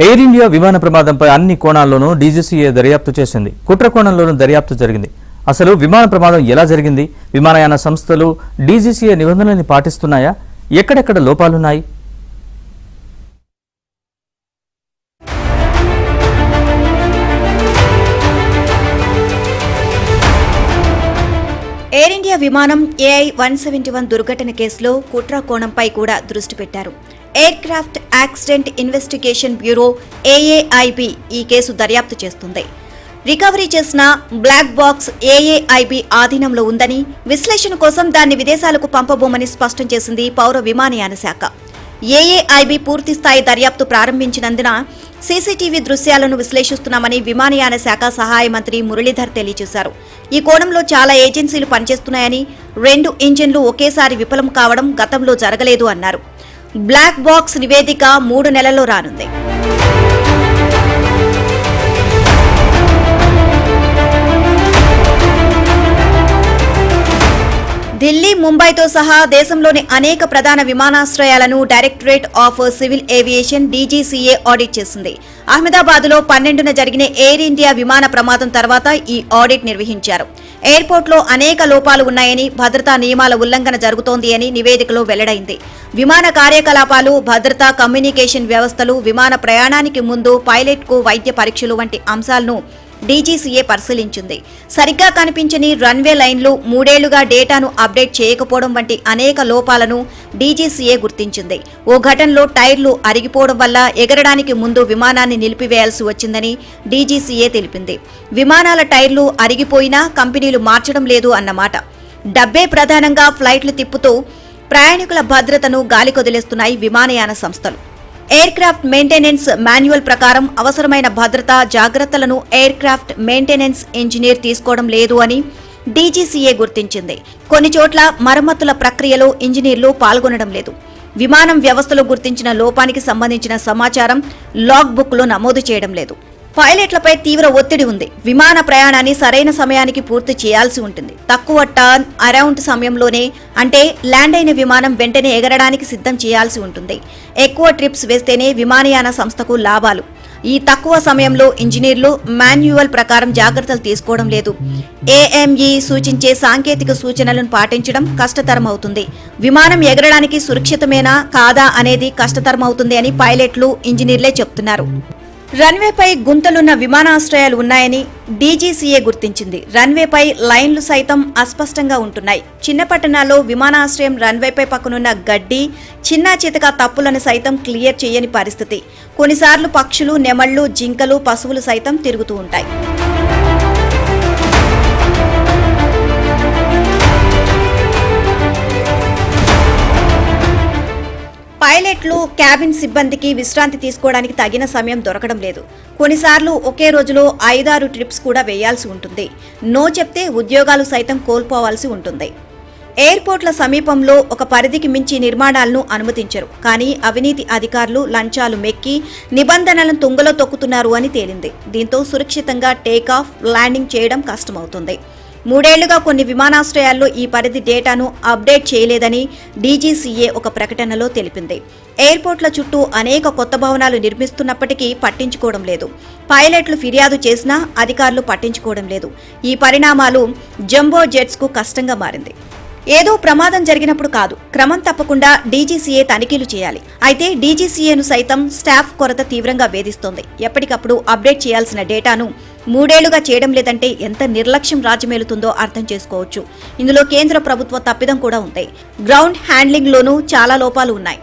Air India విమాన ప్రమాదంపై అన్ని కోణాల్లోనూ డీజీసీఏ దర్యాప్తు చేసింది. కుట్ర కోణంలోనూ దర్యాప్తు జరిగింది. అసలు విమాన ప్రమాదం ఎలా జరిగింది? విమానయాన సంస్థలు డీజీసీఏ నిబంధనల్ని పాటిస్తున్నాయా? ఎక్కడెక్కడ లోపాలున్నాయి? ఎయిర్ ఇండియా విమానం AI-171 దుర్ఘటన కేసులో కుట్ర కోణంపై కూడా దృష్టి పెట్టారు. Air craft accident investigation bureau AAIB ఈ కేసు దర్యాప్తు చేస్తుంది. రికవరీ చేసిన బ్లాక్ బాక్స్ AAIB ఆధీనంలో ఉందని, విశ్లేషణ కోసం దాన్ని విదేశాలకు పంపబోమని స్పష్టం చేసింది పౌర విమానయాన శాఖ. AAIB పూర్తిస్థాయి దర్యాప్తు ప్రారంభించినందున సీసీటీవీ దృశ్యాలను విశ్లేషిస్తున్నామని విమానయాన శాఖ సహాయ మంత్రి మురళీధర్ తెలియజేశారు. ఈ కోణంలో చాలా ఏజెన్సీలు పనిచేస్తున్నాయని, 2 ఇంజిన్లు ఒకేసారి విఫలం కావడం గతంలో జరగలేదు అన్నారు. బ్లాక్ బాక్స్ నివేదిక 3 నెలల్లో రానుంది. ఢిల్లీ, ముంబైతో సహా దేశంలోని అనేక ప్రధాన విమానాశ్రయాలను directorate of civil aviation DGCA audit చేసింది. అహ్మదాబాద్లో 12న జరిగిన ఎయిర్ ఇండియా విమాన ప్రమాదం తర్వాత ఈ ఆడిట్ నిర్వహించారు. ఎయిర్పోర్ట్లో అనేక లోపాలు ఉన్నాయని, భద్రతా నియమాల ఉల్లంఘన జరుగుతోంది అని నివేదికలో వెల్లడైంది. విమాన కార్యకలాపాలు, భద్రతా, కమ్యూనికేషన్ వ్యవస్థలు, విమాన ప్రయాణానికి ముందు పైలట్కు వైద్య పరీక్షలు వంటి అంశాలను DGCA పరిశీలించింది. సరిగ్గా కనిపించని రన్వే లైన్లు, 3 ఏళ్లుగా డేటాను అప్డేట్ చేయకపోవడం వంటి అనేక లోపాలను DGCA గుర్తించింది. ఓ ఘటనలో టైర్లు అరిగిపోవడం వల్ల ఎగరడానికి ముందు విమానాన్ని నిలిపివేయాల్సి వచ్చిందని DGCA తెలిపింది. విమానాల టైర్లు అరిగిపోయినా కంపెనీలు మార్చడం లేదు అన్నమాట. డబ్బే ప్రధానంగా ఫ్లైట్లు తిప్పుతూ ప్రయాణికుల భద్రతను గాలికొదిలేస్తున్నాయి విమానయాన సంస్థలు. ఎయిర్ క్రాఫ్ట్ మెయింటెనెన్స్ మాన్యువల్ ప్రకారం అవసరమైన భద్రతా జాగ్రత్తలను ఎయిర్ క్రాఫ్ట్ మెయింటెనెన్స్ ఇంజనీర్ తీసుకోవడం లేదు అని DGCA గుర్తించింది. కొన్ని చోట్ల మరమ్మతుల ప్రక్రియలో ఇంజనీర్లు పాల్గొనడం లేదు. విమానం వ్యవస్థలో గుర్తించిన లోపానికి సంబంధించిన సమాచారం లాగ్ బుక్లో నమోదు చేయడం లేదు. పైలట్లపై తీవ్ర ఒత్తిడి ఉంది. విమాన ప్రయాణాన్ని సరైన సమయానికి పూర్తి చేయాల్సి ఉంటుంది. తక్కువ టర్న్ అరౌండ్ సమయంలోనే, అంటే ల్యాండ్ అయిన విమానం వెంటనే ఎగరడానికి సిద్ధం చేయాల్సి ఉంటుంది. ఎక్కువ ట్రిప్స్ వేస్తేనే విమానయాన సంస్థకు లాభాలు. ఈ తక్కువ సమయంలో ఇంజనీర్లు మాన్యువల్ ప్రకారం జాగ్రత్తలు తీసుకోవడం లేదు. AME సూచించే సాంకేతిక సూచనలను పాటించడం కష్టతరం అవుతుంది. విమానం ఎగరడానికి సురక్షితమేనా కాదా అనేది కష్టతరం అవుతుంది అని పైలట్లు, ఇంజనీర్లే చెప్తున్నారు. రన్వేపై గుంతలున్న విమానాశ్రయాలు ఉన్నాయని DGCA గుర్తించింది. రన్వేపై లైన్లు సైతం అస్పష్టంగా ఉంటున్నాయి. చిన్న పట్టణాల్లో విమానాశ్రయం రన్వేపై పక్కనున్న గడ్డి, చిన్న చితక తప్పులను సైతం క్లియర్ చేయని పరిస్థితి. కొన్నిసార్లు పక్షులు, నెమళ్లు, జింకలు, పశువులు సైతం తిరుగుతూ ఉంటాయి. పైలట్లు, క్యాబిన్ సిబ్బందికి విశ్రాంతి తీసుకోవడానికి తగిన సమయం దొరకడం లేదు. కొన్నిసార్లు ఒకే రోజులో 5-6 ట్రిప్స్ కూడా వేయాల్సి ఉంటుంది. నో చెప్తే ఉద్యోగాలు సైతం కోల్పోవాల్సి ఉంటుంది. ఎయిర్పోర్ట్ల సమీపంలో ఒక పరిధికి మించి నిర్మాణాలను అనుమతించరు. కానీ అవినీతి అధికారులు లంచాలు మెక్కి నిబంధనలను తుంగలో తొక్కుతున్నారు అని తేలింది. దీంతో సురక్షితంగా టేకాఫ్, ల్యాండింగ్ చేయడం కష్టమవుతుంది. 3 ఏళ్లుగా కొన్ని విమానాశ్రయాల్లో ఈ పరిధి డేటాను అప్డేట్ చేయలేదని DGCA ఒక ప్రకటనలో తెలిపింది. ఎయిర్పోర్ట్ల చుట్టూ అనేక కొత్త భవనాలు నిర్మిస్తున్నప్పటికీ పట్టించుకోవడం లేదు. పైలట్లు ఫిర్యాదు చేసినా అధికారులు పట్టించుకోవడం లేదు. ఈ పరిణామాలు జంబో జెట్స్కు కష్టంగా మారింది. ఏదో ప్రమాదం జరిగినప్పుడు కాదు, క్రమం తప్పకుండా DGCA తనిఖీలు చేయాలి. అయితే DGCAను సైతం స్టాఫ్ కొరత తీవ్రంగా వేధిస్తోంది. ఎప్పటికప్పుడు అప్డేట్ చేయాల్సిన డేటాను 3 ఏళ్లుగా చేయడం లేదంటే ఎంత నిర్లక్ష్యం రాజ్యమేలుతుందో అర్థం చేసుకోవచ్చు. ఇందులో కేంద్ర ప్రభుత్వ తప్పిదం కూడా ఉంది. గ్రౌండ్ హ్యాండ్లింగ్లోనూ చాలా లోపాలు ఉన్నాయి.